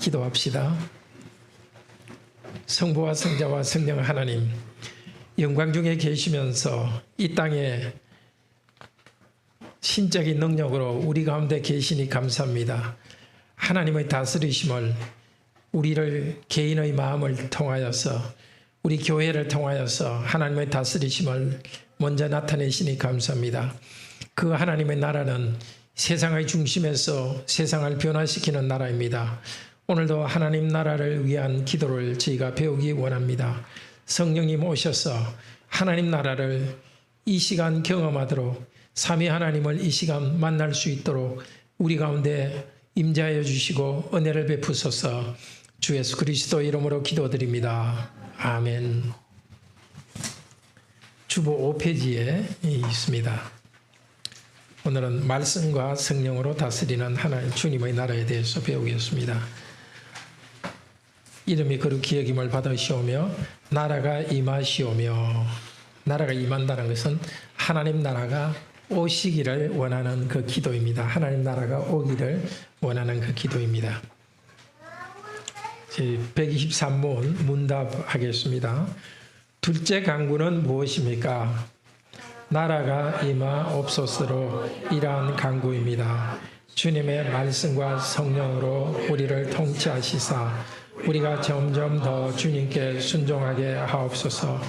기도합시다. 성부와 성자와 성령 하나님, 영광 중에 계시면서 이 땅에 신적인 능력으로 우리 가운데 계시니 감사합니다. 하나님의 다스리심을 우리를 개인의 마음을 통하여서 우리 교회를 통하여서 하나님의 다스리심을 먼저 나타내시니 감사합니다. 그 하나님의 나라는 세상의 중심에서 세상을 변화시키는 나라입니다. 오늘도 하나님 나라를 위한 기도를 저희가 배우기 원합니다. 성령님 오셔서 하나님 나라를 이 시간 경험하도록 삼위 하나님을 이 시간 만날 수 있도록 우리 가운데 임재하여 주시고 은혜를 베푸소서. 주 예수 그리스도 이름으로 기도드립니다. 아멘. 주보 5페이지에 있습니다. 오늘은 말씀과 성령으로 다스리는 하나님 주님의 나라에 대해서 배우겠습니다. 이름이 거룩히 여김을 받으시오며 나라가 임하시오며, 나라가 임한다는 것은 하나님 나라가 오시기를 원하는 그 기도입니다. 하나님 나라가 오기를 원하는 그 기도입니다. 123문 문답하겠습니다. 둘째 간구는 무엇입니까? 나라가 임하옵소서로 이러한 간구입니다. 주님의 말씀과 성령으로 우리를 통치하시사 우리가 점점 더 주님께 순종하게 하옵소서.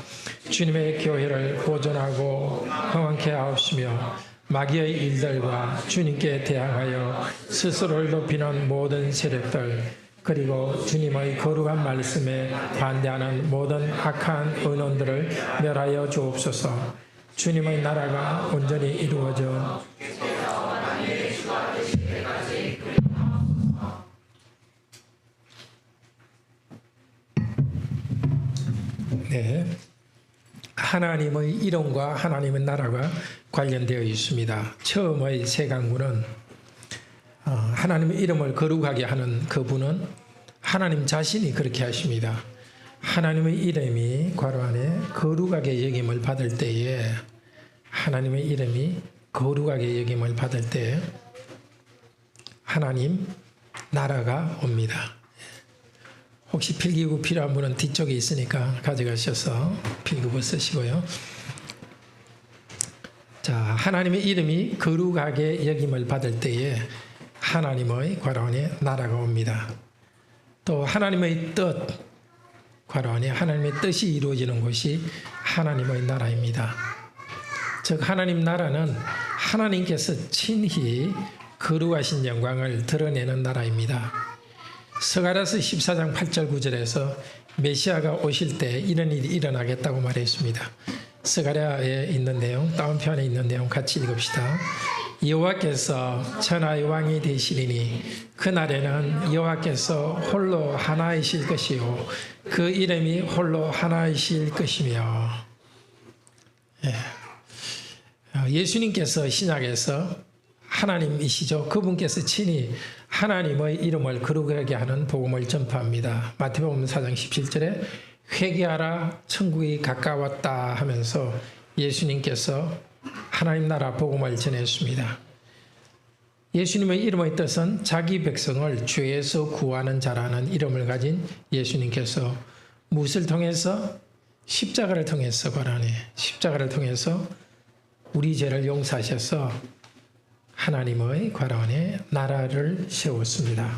주님의 교회를 보존하고 흥왕케 하옵시며 마귀의 일들과 주님께 대항하여 스스로를 높이는 모든 세력들, 그리고 주님의 거룩한 말씀에 반대하는 모든 악한 언론들을 멸하여 주옵소서. 주님의 나라가 온전히 이루어져 하나님의 이름과 하나님의 나라가 관련되어 있습니다. 처음의 세 간구는 하나님의 이름을 거룩하게 하는 그분은 하나님 자신이 그렇게 하십니다. 하나님의 이름이 괄호 안에 거룩하게 여김을 받을 때에, 하나님의 이름이 거룩하게 여김을 받을 때에 하나님 나라가 옵니다. 혹시 필기구 필요한 분은 뒤쪽에 있으니까 가져가셔서 필기구 쓰시고요. 자, 하나님의 이름이 거룩하게 여김을 받을 때에 하나님의 괄호 안에 나라가 옵니다. 또 하나님의 뜻, 괄호 안에 하나님의 뜻이 이루어지는 곳이 하나님의 나라입니다. 즉 하나님 나라는 하나님께서 친히 거룩하신 영광을 드러내는 나라입니다. 스가랴서 14장 8절 9절에서 메시아가 오실 때 이런 일이 일어나겠다고 말했습니다. 스가랴에 있는 내용, 다운편에 있는 내용 같이 읽읍시다. 여호와께서 천하의 왕이 되시리니 그날에는 여호와께서 홀로 하나이실 것이요 그 이름이 홀로 하나이실 것이며. 예수님께서 신약에서 하나님이시죠. 그분께서 친히 하나님의 이름을 거룩하게 하는 복음을 전파합니다. 마태복음 4장 17절에 회개하라 천국이 가까웠다 하면서 예수님께서 하나님 나라 복음을 전했습니다. 예수님의 이름의 뜻은 자기 백성을 죄에서 구하는 자라는 이름을 가진 예수님께서 무엇을 통해서? 십자가를 통해서, 고라니 십자가를 통해서 우리 죄를 용서하셔서 하나님의 괄호 안에 나라를 세웠습니다.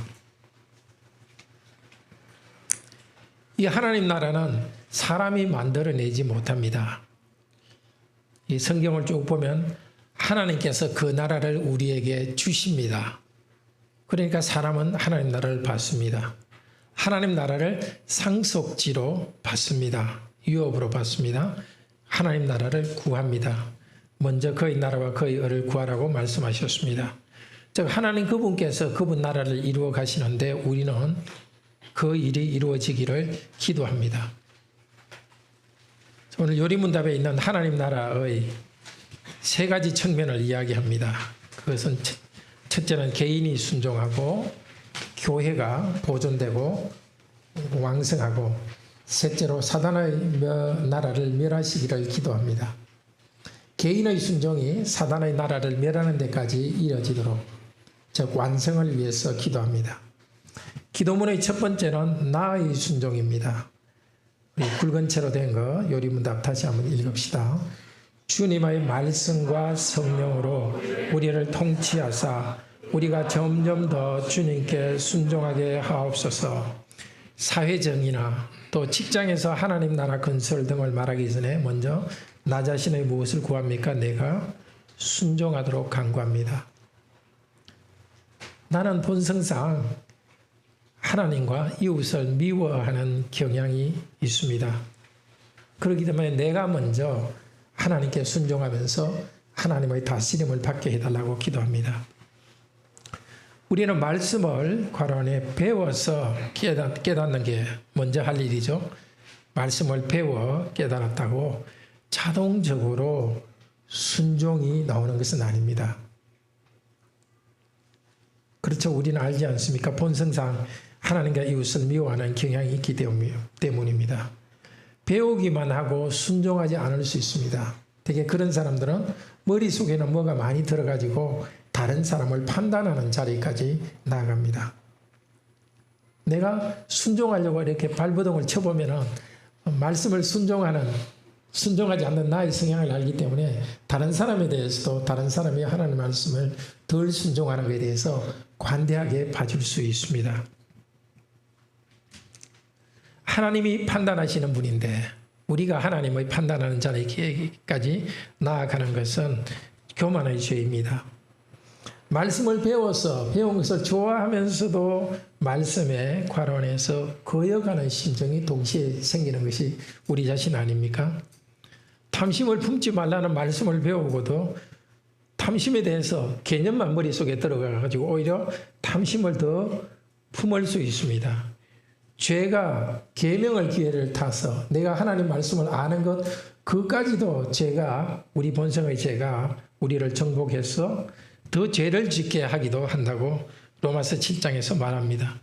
이 하나님 나라는 사람이 만들어내지 못합니다. 이 성경을 쭉 보면 하나님께서 그 나라를 우리에게 주십니다. 그러니까 사람은 하나님 나라를 받습니다. 하나님 나라를 상속지로 받습니다. 유업으로 받습니다. 하나님 나라를 구합니다. 먼저 그의 나라와 그의 의를 구하라고 말씀하셨습니다. 즉 하나님 그분께서 그분 나라를 이루어 가시는데 우리는 그 일이 이루어지기를 기도합니다. 오늘 요리문답에 있는 하나님 나라의 세 가지 측면을 이야기합니다. 그것은 첫째는 개인이 순종하고 교회가 보존되고 왕성하고, 셋째로 사단의 나라를 멸하시기를 기도합니다. 개인의 순종이 사단의 나라를 멸하는 데까지 이어지도록, 즉 완성을 위해서 기도합니다. 기도문의 첫 번째는 나의 순종입니다. 우리 굵은 채로 된 거 요리문답 다시 한번 읽읍시다. 주님의 말씀과 성령으로 우리를 통치하사 우리가 점점 더 주님께 순종하게 하옵소서. 사회정의나 또 직장에서 하나님 나라 건설 등을 말하기 전에 먼저 나 자신의 무엇을 구합니까? 내가 순종하도록 간구합니다. 나는 본성상 하나님과 이웃을 미워하는 경향이 있습니다. 그렇기 때문에 내가 먼저 하나님께 순종하면서 하나님의 다스림을 받게 해달라고 기도합니다. 우리는 말씀을 괄호안에 배워서 깨닫는 게 먼저 할 일이죠. 말씀을 배워 깨달았다고 자동적으로 순종이 나오는 것은 아닙니다. 그렇죠. 우리는 알지 않습니까? 본성상 하나님과 이웃을 미워하는 경향이 있기 때문입니다. 배우기만 하고 순종하지 않을 수 있습니다. 되게 그런 사람들은 머릿속에는 뭐가 많이 들어가지고 다른 사람을 판단하는 자리까지 나아갑니다. 내가 순종하려고 이렇게 발버둥을 쳐보면은 말씀을 순종하지 않는 나의 성향을 알기 때문에 다른 사람에 대해서도 다른 사람이 하나님의 말씀을 덜 순종하는 것에 대해서 관대하게 봐줄 수 있습니다. 하나님이 판단하시는 분인데 우리가 하나님의 판단하는 자리까지 나아가는 것은 교만의 죄입니다. 말씀을 배워서 배운 것을 좋아하면서도 말씀에 괄호안에서 거여가는 심정이 동시에 생기는 것이 우리 자신 아닙니까? 탐심을 품지 말라는 말씀을 배우고도 탐심에 대해서 개념만 머릿속에 들어가가지고 오히려 탐심을 더 품을 수 있습니다. 죄가 계명을 기회를 타서 내가 하나님 말씀을 아는 것 그까지도 죄가 우리 본성의 죄가 우리를 정복해서 더 죄를 짓게 하기도 한다고 로마서 7장에서 말합니다.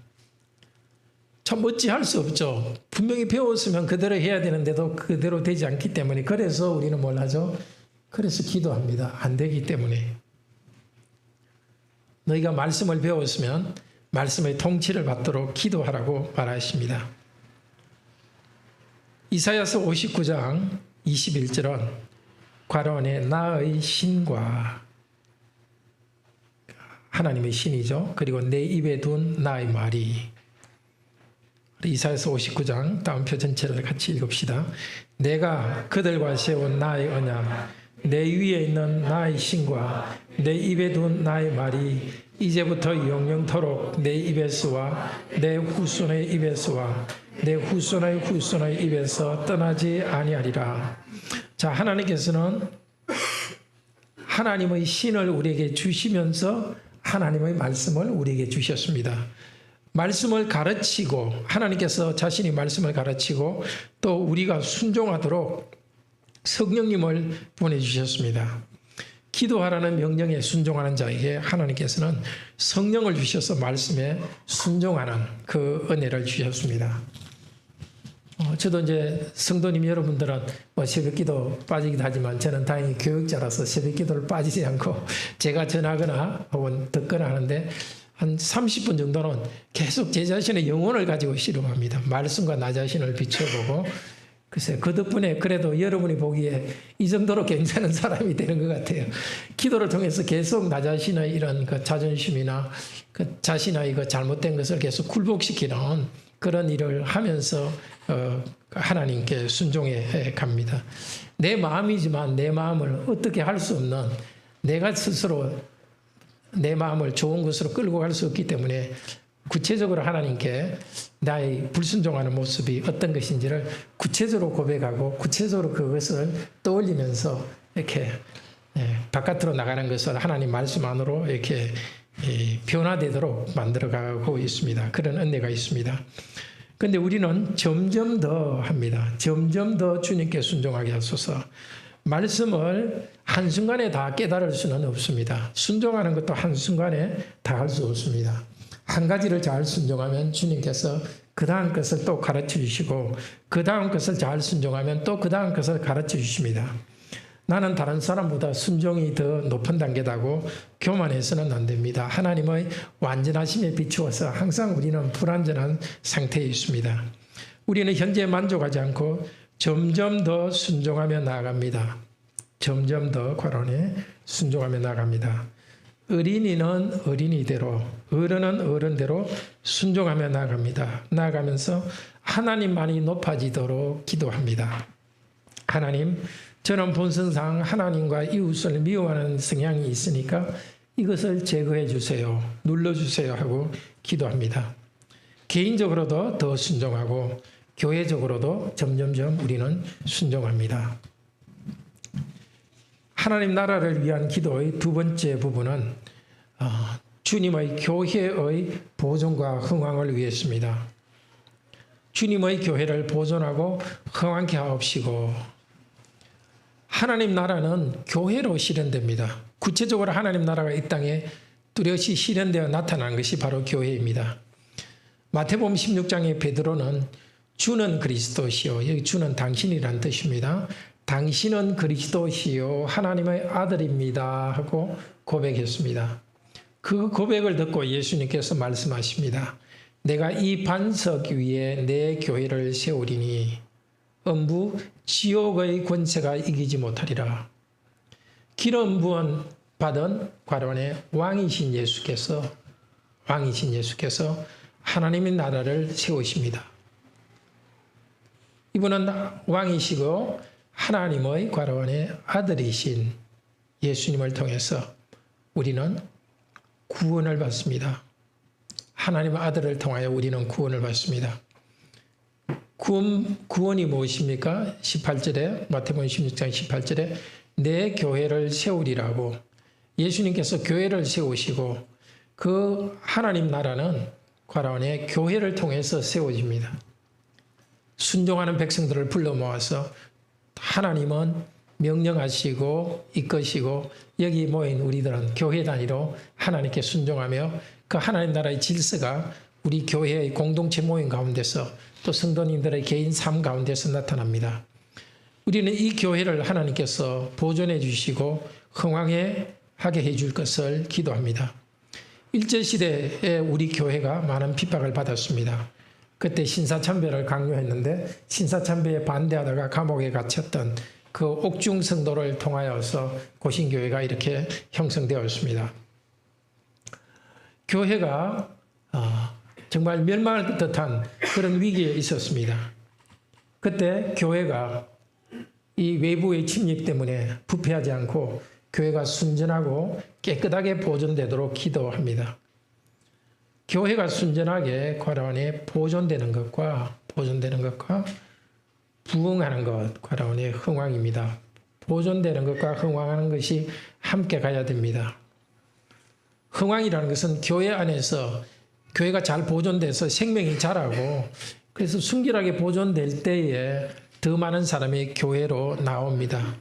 참 어찌할 수 없죠. 분명히 배웠으면 그대로 해야 되는데도 그대로 되지 않기 때문에 그래서 우리는 뭘 하죠? 그래서 기도합니다. 안 되기 때문에. 너희가 말씀을 배웠으면 말씀의 통치를 받도록 기도하라고 말하십니다. 이사야서 59장 21절은 괄호안에 나의 신과 하나님의 신이죠. 그리고 내 입에 둔 나의 말이 이사야서 59장 다음 표 전체를 같이 읽읍시다. 내가 그들과 세운 나의 언약 내 위에 있는 나의 신과 내 입에 둔 나의 말이 이제부터 영영토록 내 입에서와 내 후손의 입에서와 내 후손의 후손의 입에서 떠나지 아니하리라. 자, 하나님께서는 하나님의 신을 우리에게 주시면서 하나님의 말씀을 우리에게 주셨습니다. 말씀을 가르치고 하나님께서 자신이 말씀을 가르치고 또 우리가 순종하도록 성령님을 보내주셨습니다. 기도하라는 명령에 순종하는 자에게 하나님께서는 성령을 주셔서 말씀에 순종하는 그 은혜를 주셨습니다. 저도 이제 성도님 여러분들은 새벽기도 빠지기도 하지만 저는 다행히 교육자라서 새벽기도를 빠지지 않고 제가 전하거나 혹은 듣거나 하는데 한 30분 정도는 계속 제 자신의 영혼을 가지고 씨름합니다. 말씀과 나 자신을 비춰보고 글쎄 그 덕분에 그래도 여러분이 보기에 이 정도로 괜찮은 사람이 되는 것 같아요. 기도를 통해서 계속 나 자신의 이런 그 자존심이나 그 자신의 그 잘못된 것을 계속 굴복시키는 그런 일을 하면서 하나님께 순종해 갑니다. 내 마음이지만 내 마음을 어떻게 할 수 없는 내가 스스로 내 마음을 좋은 것으로 끌고 갈 수 없기 때문에 구체적으로 하나님께 나의 불순종하는 모습이 어떤 것인지를 구체적으로 고백하고 구체적으로 그것을 떠올리면서 이렇게 바깥으로 나가는 것을 하나님 말씀 안으로 이렇게 변화되도록 만들어가고 있습니다. 그런 은혜가 있습니다. 그런데 우리는 점점 더 합니다. 점점 더 주님께 순종하게 하소서. 말씀을 한순간에 다 깨달을 수는 없습니다. 순종하는 것도 한순간에 다 할 수 없습니다. 한 가지를 잘 순종하면 주님께서 그 다음 것을 또 가르쳐 주시고 그 다음 것을 잘 순종하면 또 그 다음 것을 가르쳐 주십니다. 나는 다른 사람보다 순종이 더 높은 단계다고 교만해서는 안 됩니다. 하나님의 완전하심에 비추어서 항상 우리는 불완전한 상태에 있습니다. 우리는 현재 만족하지 않고 점점 더 순종하며 나아갑니다. 점점 더 괄호에 순종하며 나아갑니다. 어린이는 어린이대로, 어른은 어른대로 순종하며 나아갑니다. 나아가면서 하나님만이 높아지도록 기도합니다. 하나님, 저는 본성상 하나님과 이웃을 미워하는 성향이 있으니까 이것을 제거해 주세요. 눌러주세요 하고 기도합니다. 개인적으로도 더 순종하고 교회적으로도 점점점 우리는 순종합니다. 하나님 나라를 위한 기도의 두 번째 부분은 주님의 교회의 보존과 흥왕을 위했습니다. 주님의 교회를 보존하고 흥왕케 하옵시고, 하나님 나라는 교회로 실현됩니다. 구체적으로 하나님 나라가 이 땅에 뚜렷이 실현되어 나타난 것이 바로 교회입니다. 마태복음 16장의 베드로는 주는 그리스도시요, 여기 주는 당신이란 뜻입니다. 당신은 그리스도시요 하나님의 아들입니다 하고 고백했습니다. 그 고백을 듣고 예수님께서 말씀하십니다. 내가 이 반석 위에 내 교회를 세우리니 음부 지옥의 권세가 이기지 못하리라. 기름 부은 받은 괄호에 왕이신 예수께서 하나님의 나라를 세우십니다. 이분은 왕이시고 하나님의 괄호에 아들이신 예수님을 통해서 우리는 구원을 받습니다. 하나님의 아들을 통하여 우리는 구원을 받습니다. 구원이 무엇입니까? 18절에 마태복음 16장 18절에 내 교회를 세우리라고 예수님께서 교회를 세우시고 그 하나님 나라는 괄호에 교회를 통해서 세워집니다. 순종하는 백성들을 불러 모아서 하나님은 명령하시고 이끄시고 여기 모인 우리들은 교회 단위로 하나님께 순종하며 그 하나님 나라의 질서가 우리 교회의 공동체 모임 가운데서 또 성도님들의 개인 삶 가운데서 나타납니다. 우리는 이 교회를 하나님께서 보존해 주시고 흥왕해 하게 해줄 것을 기도합니다. 일제시대에 우리 교회가 많은 핍박을 받았습니다. 그때 신사참배를 강요했는데 신사참배에 반대하다가 감옥에 갇혔던 그 옥중 성도를 통하여서 고신교회가 이렇게 형성되었습니다. 교회가 정말 멸망할 듯한 그런 위기에 있었습니다. 그때 교회가 이 외부의 침입 때문에 부패하지 않고 교회가 순전하고 깨끗하게 보존되도록 기도합니다. 교회가 순전하게 괄호에 보존되는 것과 부흥하는 것, 괄호에 흥왕입니다. 보존되는 것과 흥왕하는 것이 함께 가야 됩니다. 흥왕이라는 것은 교회 안에서 교회가 잘 보존돼서 생명이 자라고 그래서 순결하게 보존될 때에 더 많은 사람이 교회로 나옵니다.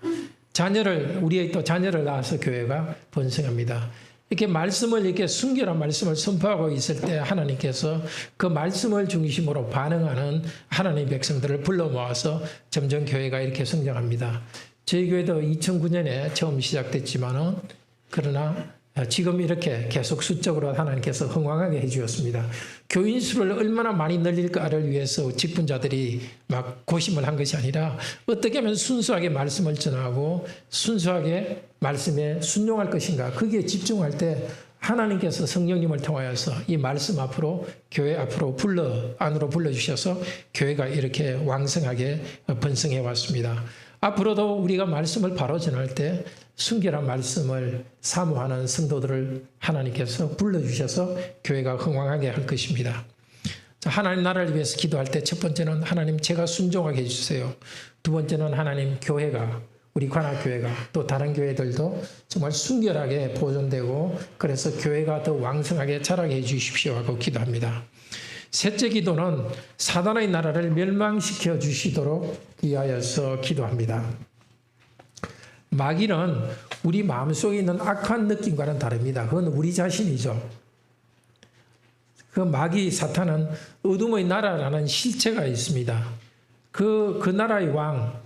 우리의 또 자녀를 낳아서 교회가 번성합니다. 이렇게 말씀을 이렇게 순결한 말씀을 선포하고 있을 때 하나님께서 그 말씀을 중심으로 반응하는 하나님의 백성들을 불러 모아서 점점 교회가 이렇게 성장합니다. 저희 교회도 2009년에 처음 시작됐지만은 그러나 지금 이렇게 계속 수적으로 하나님께서 흥왕하게 해주었습니다. 교인 수를 얼마나 많이 늘릴까를 위해서 직분자들이 막 고심을 한 것이 아니라 어떻게 하면 순수하게 말씀을 전하고 순수하게 말씀에 순종할 것인가 거기에 집중할 때 하나님께서 성령님을 통하여서 이 말씀 앞으로 교회 앞으로 안으로 불러주셔서 교회가 이렇게 왕성하게 번성해 왔습니다. 앞으로도 우리가 말씀을 바로 전할 때 순결한 말씀을 사모하는 성도들을 하나님께서 불러주셔서 교회가 흥왕하게 할 것입니다. 자, 하나님 나라를 위해서 기도할 때 첫 번째는 하나님 제가 순종하게 해주세요. 두 번째는 하나님 교회가 우리 관악교회가 또 다른 교회들도 정말 순결하게 보존되고 그래서 교회가 더 왕성하게 자라게 해주십시오 하고 기도합니다. 셋째 기도는 사단의 나라를 멸망시켜 주시도록 위하여서 기도합니다. 마귀는 우리 마음속에 있는 악한 느낌과는 다릅니다. 그건 우리 자신이죠. 그 마귀 사탄은 어둠의 나라라는 실체가 있습니다. 그 나라의 왕,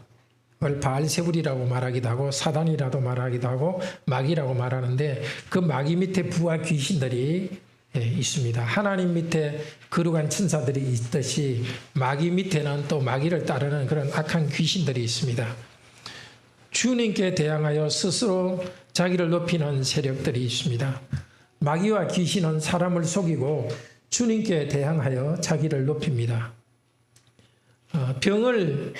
바알세불이라고 말하기도 하고 사단이라도 말하기도 하고 마귀라고 말하는데 그 마귀 밑에 부하 귀신들이 있습니다. 하나님 밑에 거룩한 천사들이 있듯이 마귀 밑에는 또 마귀를 따르는 그런 악한 귀신들이 있습니다. 주님께 대항하여 스스로 자기를 높이는 세력들이 있습니다. 마귀와 귀신은 사람을 속이고 주님께 대항하여 자기를 높입니다. 병을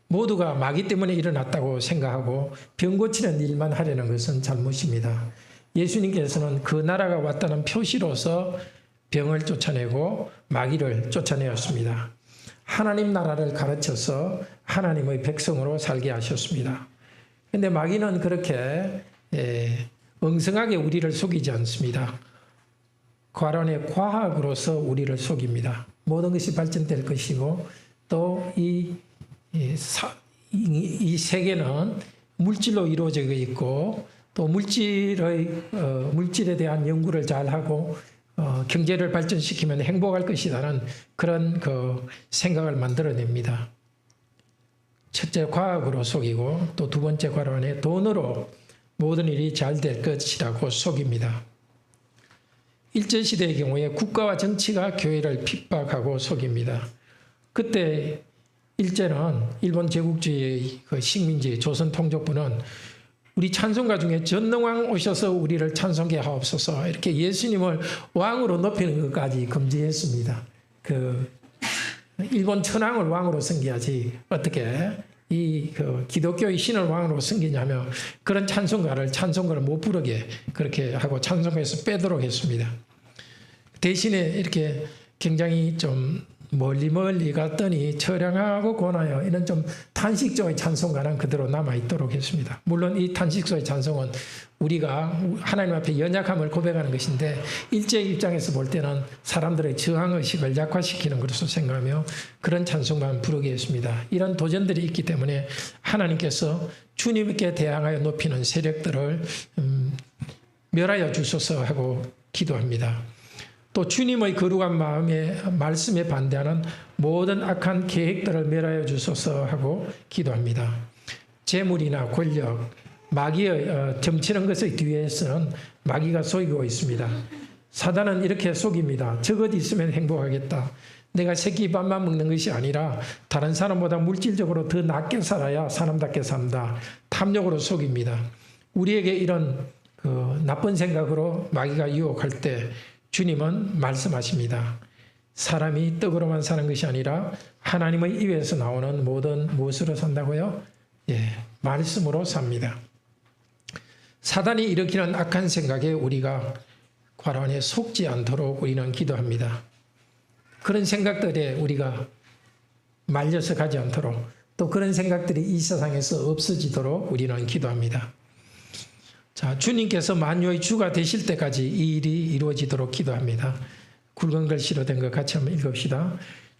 모두가 마귀 때문에 일어났다고 생각하고 병 고치는 일만 하려는 것은 잘못입니다. 예수님께서는 그 나라가 왔다는 표시로서 병을 쫓아내고 마귀를 쫓아내었습니다. 하나님 나라를 가르쳐서 하나님의 백성으로 살게 하셨습니다. 그런데 마귀는 그렇게 엉성하게 우리를 속이지 않습니다. 과론의 과학으로서 우리를 속입니다. 모든 것이 발전될 것이고 또 이 세계는 물질로 이루어져 있고 또 물질에 대한 연구를 잘하고 경제를 발전시키면 행복할 것이라는 그런 생각을 만들어냅니다. 첫째 과학으로 속이고 또 두 번째 과론의 돈으로 모든 일이 잘 될 것이라고 속입니다. 일제시대의 경우에 국가와 정치가 교회를 핍박하고 속입니다. 그때 일제는 일본 제국주의의 식민지 조선통족부는 우리 찬송가 중에 전능왕 오셔서 우리를 찬송케 하옵소서 이렇게 예수님을 왕으로 높이는 것까지 금지했습니다. 일본 천황을 왕으로 섬겨야지 어떻게 기독교의 신을 왕으로 섬기냐며 그런 찬송가를 못 부르게 그렇게 하고 찬송가에서 빼도록 했습니다. 대신에 이렇게 굉장히 좀 멀리 갔더니 처량하고 고나요 이런 좀 탄식조의 찬송가는 그대로 남아있도록 했습니다. 물론 이 탄식조의 찬송은 우리가 하나님 앞에 연약함을 고백하는 것인데 일제의 입장에서 볼 때는 사람들의 저항의식을 약화시키는 것으로 생각하며 그런 찬송만 부르게 했습니다. 이런 도전들이 있기 때문에 하나님께서 주님께 대항하여 높이는 세력들을 멸하여 주소서 하고 기도합니다. 또 주님의 거룩한 말씀에 반대하는 모든 악한 계획들을 멸하여 주소서 하고 기도합니다. 재물이나 권력, 마귀의 점치는 것의 뒤에서는 마귀가 속이고 있습니다. 사단은 이렇게 속입니다. 저것 있으면 행복하겠다. 내가 새끼 밥만 먹는 것이 아니라 다른 사람보다 물질적으로 더 낫게 살아야 사람답게 산다. 탐욕으로 속입니다. 우리에게 이런 나쁜 생각으로 마귀가 유혹할 때 주님은 말씀하십니다. 사람이 떡으로만 사는 것이 아니라 하나님의 입에서 나오는 모든 무엇으로 산다고요? 말씀으로 삽니다. 사단이 일으키는 악한 생각에 우리가 과란에 속지 않도록 우리는 기도합니다. 그런 생각들에 우리가 말려서 가지 않도록 또 그런 생각들이 이 세상에서 없어지도록 우리는 기도합니다. 자, 주님께서 만유의 주가 되실 때까지 이 일이 이루어지도록 기도합니다. 굵은 글씨로 된 것 같이 한번 읽읍시다.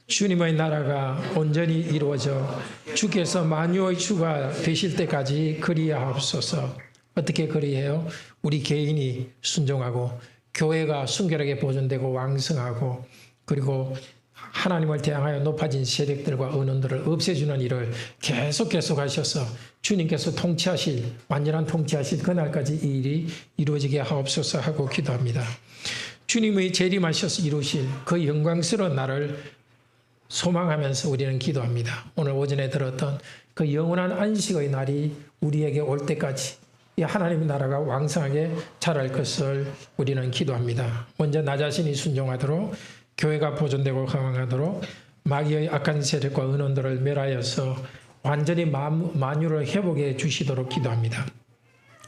주님의 나라가 온전히 이루어져 주께서 만유의 주가 되실 때까지 그리하옵소서. 어떻게 그리해요? 우리 개인이 순종하고 교회가 순결하게 보존되고 왕성하고 그리고 하나님을 대항하여 높아진 세력들과 언론들을 없애주는 일을 계속 하셔서 주님께서 완전한 통치하실 그날까지 이 일이 이루어지게 하옵소서 하고 기도합니다. 주님의 재림하셔서 이루실 그 영광스러운 날을 소망하면서 우리는 기도합니다. 오늘 오전에 들었던 그 영원한 안식의 날이 우리에게 올 때까지 이 하나님의 나라가 왕성하게 자랄 것을 우리는 기도합니다. 먼저 나 자신이 순종하도록 교회가 보존되고 강화하도록 마귀의 악한 세력과 언론들을 멸하여서 완전히 만유를 회복해 주시도록 기도합니다.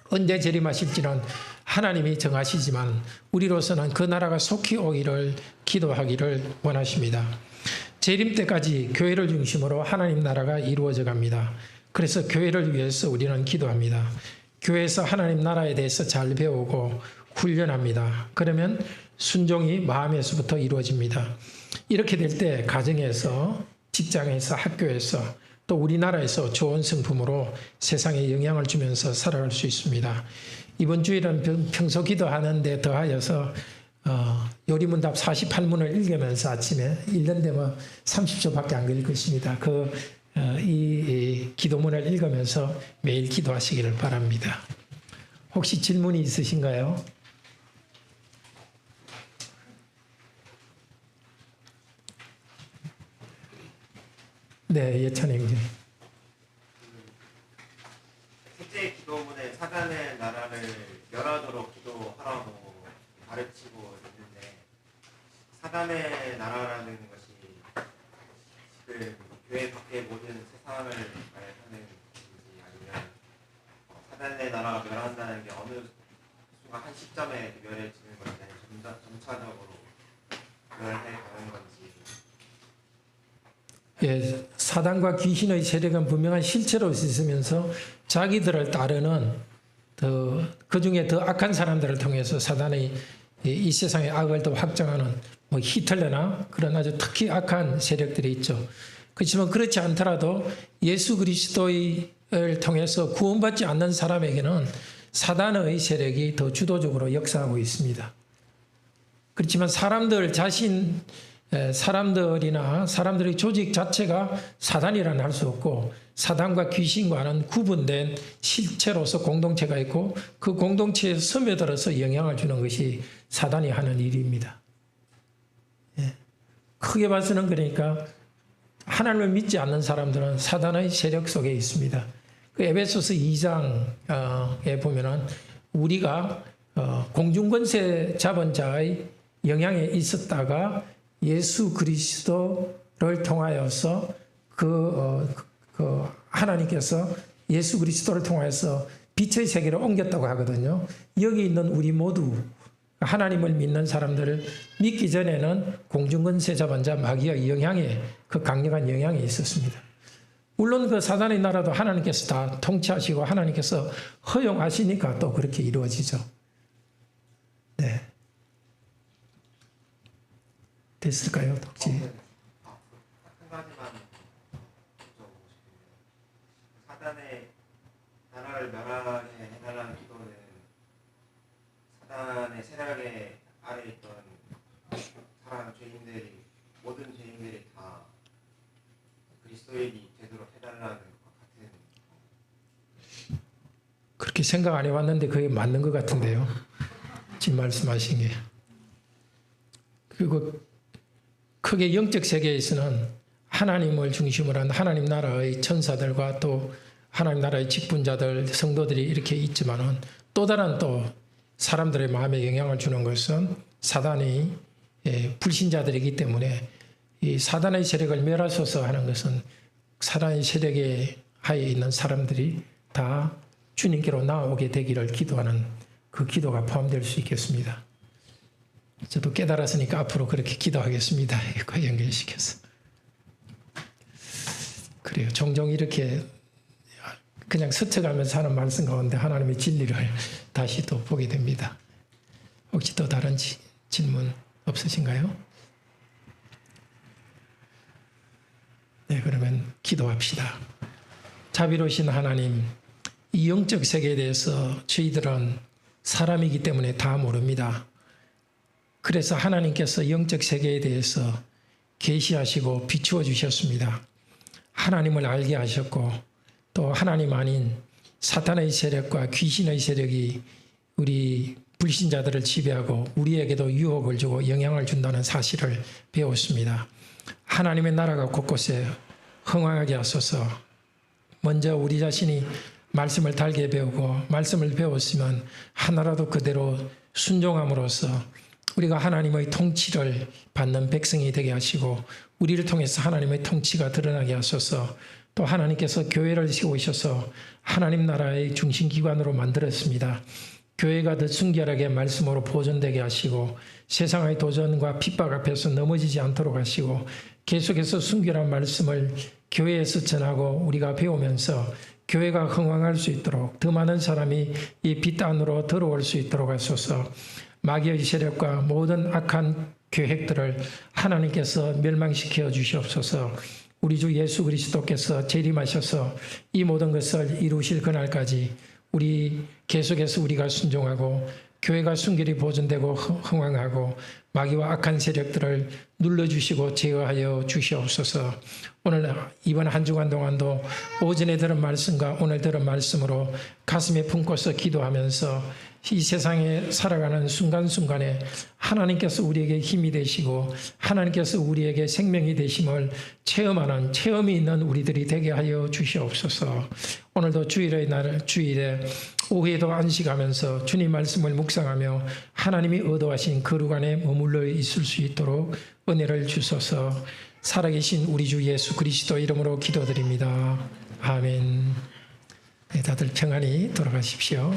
언제 재림하실지는 하나님이 정하시지만 우리로서는 그 나라가 속히 오기를 기도하기를 원하십니다. 재림 때까지 교회를 중심으로 하나님 나라가 이루어져 갑니다. 그래서 교회를 위해서 우리는 기도합니다. 교회에서 하나님 나라에 대해서 잘 배우고 훈련합니다. 그러면 순종이 마음에서부터 이루어집니다. 이렇게 될 때 가정에서, 직장에서, 학교에서 또 우리나라에서 좋은 성품으로 세상에 영향을 주면서 살아갈 수 있습니다. 이번 주일은 평소 기도하는데 더하여서 요리문답 48문을 읽으면서 아침에 1년 되면 30초밖에 안 걸릴 것입니다. 이 기도문을 읽으면서 매일 기도하시기를 바랍니다. 혹시 질문이 있으신가요? 네, 예찬 형제. 셋째 기도문에 사단의 나라를 멸하도록 기도하라고 가르치고 있는데, 사단의 나라라는 것이 지금 교회 밖의 모든 세상을 말하는 것인지, 아니면 사단의 나라가 멸한다는 게 어느 순간 한 시점에 멸해지는 건지, 아니면 점차적으로 멸해가는 건지. 예, 사단과 귀신의 세력은 분명한 실체로 있으면서 자기들을 따르는 그 중에 더 악한 사람들을 통해서 사단의 이 세상의 악을 더 확장하는 뭐 히틀러나 그런 아주 특히 악한 세력들이 있죠. 그렇지만 그렇지 않더라도 예수 그리스도를 통해서 구원받지 않는 사람에게는 사단의 세력이 더 주도적으로 역사하고 있습니다. 그렇지만 사람들이나 사람들의 조직 자체가 사단이라는 할 수 없고, 사단과 귀신과는 구분된 실체로서 공동체가 있고, 그 공동체에 스며들어서 영향을 주는 것이 사단이 하는 일입니다. 예. 크게 봐서는 그러니까 하나님을 믿지 않는 사람들은 사단의 세력 속에 있습니다. 그 에베소서 2장에 보면은 우리가 공중권세 잡은 자의 영향에 있었다가 예수 그리스도를 통하여서 하나님께서 예수 그리스도를 통하여서 빛의 세계로 옮겼다고 하거든요. 여기 있는 우리 모두 하나님을 믿는 사람들을 믿기 전에는 공중권세 잡은 자 마귀의 영향에, 그 강력한 영향이 있었습니다. 물론 그 사단의 나라도 하나님께서 다 통치하시고 하나님께서 허용하시니까 또 그렇게 이루어지죠. 네. 됐을까요, 혹시? 한 가지만 여쭤보고 싶은데, 사단의 나라를 멸하게 해달라는 기도는 사단의 세력의 아래에 있던 사람 죄인들이, 모든 죄인들이 다 그리스도인이 되도록 해달라는 것 같은. 그렇게 생각 안 해봤는데 그게 맞는 것 같은데요. 지금 말씀하신 게. 그리고 크게 영적 세계에서는 하나님을 중심으로 한 하나님 나라의 천사들과 또 하나님 나라의 직분자들, 성도들이 이렇게 있지만은 또 다른 또 사람들의 마음에 영향을 주는 것은 사단이 불신자들이기 때문에 이 사단의 세력을 멸하소서 하는 것은 사단의 세력에 하에 있는 사람들이 다 주님께로 나오게 되기를 기도하는 그 기도가 포함될 수 있겠습니다. 저도 깨달았으니까 앞으로 그렇게 기도하겠습니다. 이거 연결시켜서. 그래요. 종종 이렇게 그냥 스쳐가면서 하는 말씀 가운데 하나님의 진리를 다시 또 보게 됩니다. 혹시 또 다른 질문 없으신가요? 네, 그러면 기도합시다. 자비로우신 하나님, 이 영적 세계에 대해서 저희들은 사람이기 때문에 다 모릅니다. 그래서 하나님께서 영적 세계에 대해서 계시하시고 비추어 주셨습니다. 하나님을 알게 하셨고 또 하나님 아닌 사탄의 세력과 귀신의 세력이 우리 불신자들을 지배하고 우리에게도 유혹을 주고 영향을 준다는 사실을 배웠습니다. 하나님의 나라가 곳곳에 흥황하게 하소서. 먼저 우리 자신이 말씀을 달게 배우고 말씀을 배웠으면 하나라도 그대로 순종함으로써 우리가 하나님의 통치를 받는 백성이 되게 하시고 우리를 통해서 하나님의 통치가 드러나게 하소서. 또 하나님께서 교회를 세우셔서 하나님 나라의 중심기관으로 만들었습니다. 교회가 더 순결하게 말씀으로 보존되게 하시고 세상의 도전과 핍박 앞에서 넘어지지 않도록 하시고 계속해서 순결한 말씀을 교회에서 전하고 우리가 배우면서 교회가 흥황할 수 있도록 더 많은 사람이 이 빛 안으로 들어올 수 있도록 하소서. 마귀의 세력과 모든 악한 계획들을 하나님께서 멸망시켜 주시옵소서. 우리 주 예수 그리스도께서 재림하셔서 이 모든 것을 이루실 그날까지 우리 계속해서 우리가 순종하고 교회가 순결히 보존되고 흥왕하고 마귀와 악한 세력들을 눌러주시고 제어하여 주시옵소서. 오늘 이번 한 주간 동안도 오전에 들은 말씀과 오늘 들은 말씀으로 가슴에 품고서 기도하면서 이 세상에 살아가는 순간순간에 하나님께서 우리에게 힘이 되시고 하나님께서 우리에게 생명이 되심을 체험하는 체험이 있는 우리들이 되게 하여 주시옵소서. 오늘도 주일의 날 주일에 오후에도 안식하면서 주님 말씀을 묵상하며 하나님이 의도하신 거룩 안에 머물러 있을 수 있도록 은혜를 주소서. 살아계신 우리 주 예수 그리스도 이름으로 기도드립니다. 아멘. 네, 다들 평안히 돌아가십시오.